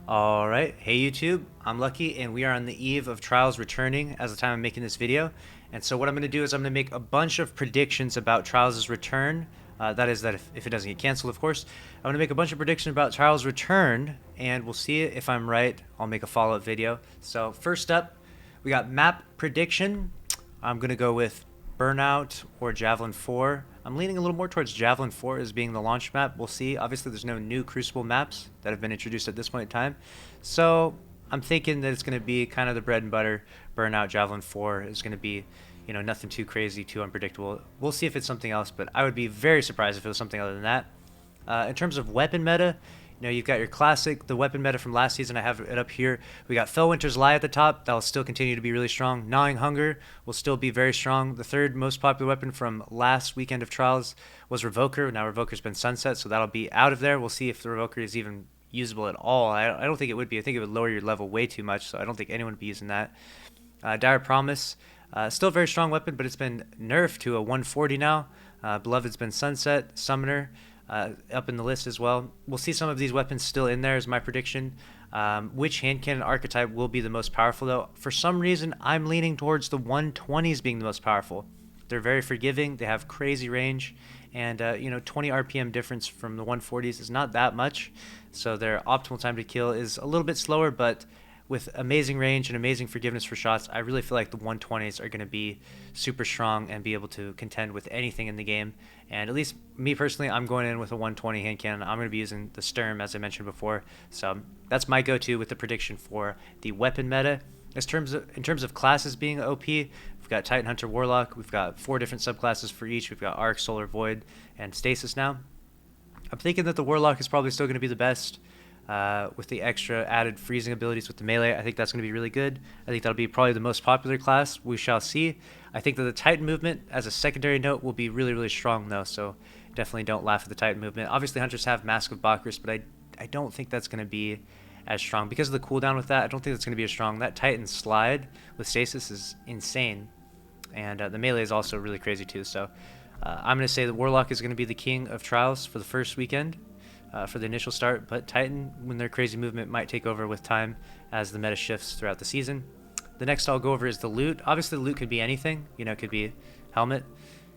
Alright, hey YouTube, I'm Lucky and we are on the eve of Trials returning as the time I'm making this video. And so what I'm going to do is I'm going to make a bunch of predictions about Trials' return. That is that if it doesn't get canceled, of course. I'm going to make a bunch of predictions about Trials' return and we'll see if I'm right. I'll make a follow-up video. So first up, we got map prediction. I'm going to go with Burnout or Javelin 4. I'm leaning a little more towards Javelin 4 as being the launch map. We'll see. Obviously, there's no new Crucible maps that have been introduced at this point in time. So I'm thinking that it's going to be kind of the bread and butter. Burnout Javelin 4 is going to be, nothing too crazy, too unpredictable. We'll see if it's something else, but I would be very surprised if it was something other than that. In terms of weapon meta, you've got your classic, the weapon meta from last season. I have it up here. We got Fellwinter's Lie at the top. That'll still continue to be really strong. Gnawing Hunger will still be very strong. The third most popular weapon from last weekend of Trials was Revoker. Now Revoker's been sunset, so that'll be out of there. We'll see if the Revoker is even usable at all. I don't think it would be. I think it would lower your level way too much, so I don't think anyone would be using that. Dire Promise, still a very strong weapon, but it's been nerfed to a 140 now. Beloved's been sunset. Summoner, up in the list as well. We'll see some of these weapons still in there is my prediction. Which hand cannon archetype will be the most powerful though? For some reason, I'm leaning towards the 120s being the most powerful. They're very forgiving. They have crazy range, and 20 RPM difference from the 140s is not that much. So their optimal time to kill is a little bit slower, but with amazing range and amazing forgiveness for shots, I really feel like the 120s are going to be super strong and be able to contend with anything in the game. And at least me personally, I'm going in with a 120 hand cannon. I'm going to be using the Sturm, as I mentioned before. So that's my go-to with the prediction for the weapon meta. In terms of classes being OP, we've got Titan, Hunter, Warlock. We've got 4 different subclasses for each. We've got Arc, Solar, Void, and Stasis now. I'm thinking that the Warlock is probably still going to be the best. With the extra added freezing abilities with the melee, I think that's going to be really good. I think that'll be probably the most popular class. We shall see. I think that the Titan movement as a secondary note will be really, really strong though, so definitely don't laugh at the Titan movement. Obviously, Hunters have Mask of Bakris, but I don't think that's going to be as strong. Because of the cooldown with that, I don't think that's going to be as strong. That Titan slide with Stasis is insane, and the melee is also really crazy too, so I'm going to say that Warlock is going to be the king of Trials for the first weekend. For the initial start, but Titan, when their crazy movement, might take over with time as the meta shifts throughout the season. The next I'll go over is the loot. Obviously, the loot could be anything. It could be helmet,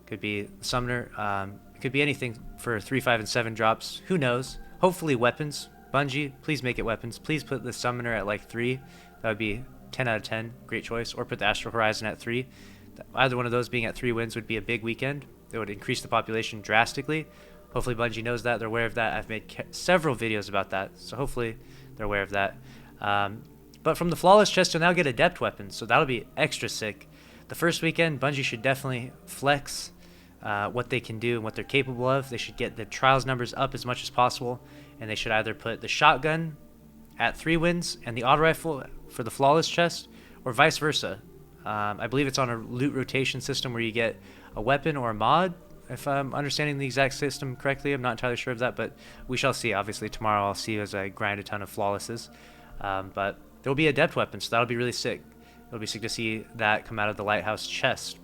could be summoner, it could be anything for 3, 5, and 7 drops. Who knows? Hopefully weapons. Bungie, please make it weapons. Please put the summoner at like 3. That would be 10 out of 10. Great choice. Or put the Astral Horizon at 3. Either one of those being at 3 wins would be a big weekend. It would increase the population drastically. Hopefully Bungie knows that. They're aware of that. I've made several videos about that, so hopefully they're aware of that. But from the Flawless chest, you'll now get Adept weapons, so that'll be extra sick. The first weekend, Bungie should definitely flex what they can do and what they're capable of. They should get the Trials numbers up as much as possible, and they should either put the shotgun at 3 wins and the auto rifle for the Flawless chest, or vice versa. I believe it's on a loot rotation system where you get a weapon or a mod. If I'm understanding the exact system correctly, I'm not entirely sure of that, but we shall see. Obviously, tomorrow I'll see as I grind a ton of flawlesses. But there will be Adept weapons, so that'll be really sick. It'll be sick to see that come out of the Lighthouse chest.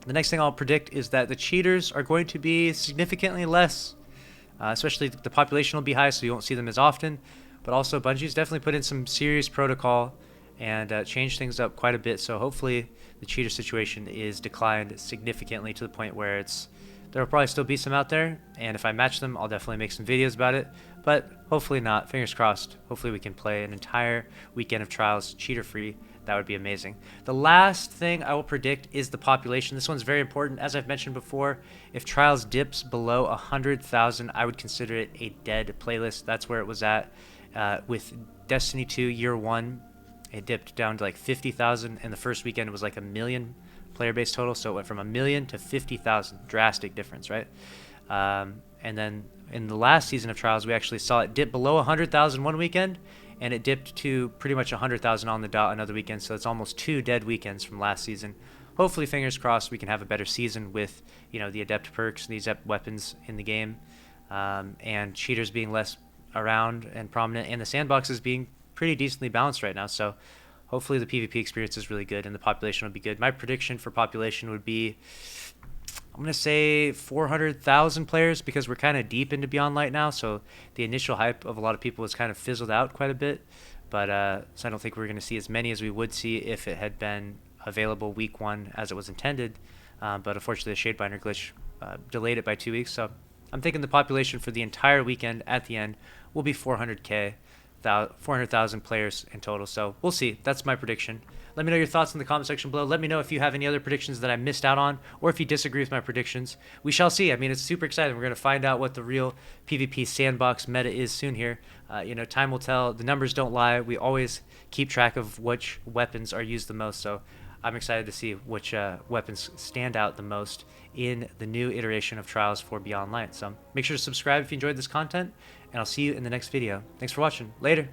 The next thing I'll predict is that the cheaters are going to be significantly less. Especially the population will be high, so you won't see them as often. But also, Bungie's definitely put in some serious protocol and changed things up quite a bit, so hopefully the cheater situation is declined significantly to the point where there will probably still be some out there, and if I match them, I'll definitely make some videos about it, but hopefully not. Fingers crossed. Hopefully we can play an entire weekend of Trials cheater-free. That would be amazing. The last thing I will predict is the population. This one's very important. As I've mentioned before, if Trials dips below 100,000, I would consider it a dead playlist. That's where it was at with Destiny 2 Year 1. It dipped down to like 50,000, and the first weekend it was like 1 million player base total, so it went from 1 million to 50,000. Drastic difference, right? And then in the last season of Trials, we actually saw it dip below 100,000 one weekend, and it dipped to pretty much 100,000 on the dot another weekend, so it's almost 2 dead weekends from last season. Hopefully, fingers crossed, we can have a better season with the Adept perks, these Adept weapons in the game, and cheaters being less around and prominent, and the sandboxes being pretty decently balanced right now, so hopefully the PvP experience is really good and the population will be good. My prediction for population would be I'm going to say 400,000 players because we're kind of deep into Beyond Light now. So the initial hype of a lot of people has kind of fizzled out quite a bit. But so I don't think we're going to see as many as we would see if it had been available week 1 as it was intended. But unfortunately, the Shadebinder glitch delayed it by 2 weeks. So I'm thinking the population for the entire weekend at the end will be 400,000 players in total. So we'll see. That's my prediction. Let me know your thoughts in the comment section below. Let me know if you have any other predictions that I missed out on, or if you disagree with my predictions. We shall see. I mean, it's super exciting. We're going to find out what the real PvP sandbox meta is soon here. Time will tell. The numbers don't lie. We always keep track of which weapons are used the most. So I'm excited to see which weapons stand out the most in the new iteration of Trials for Beyond Light. So make sure to subscribe if you enjoyed this content, and I'll see you in the next video. Thanks for watching. Later.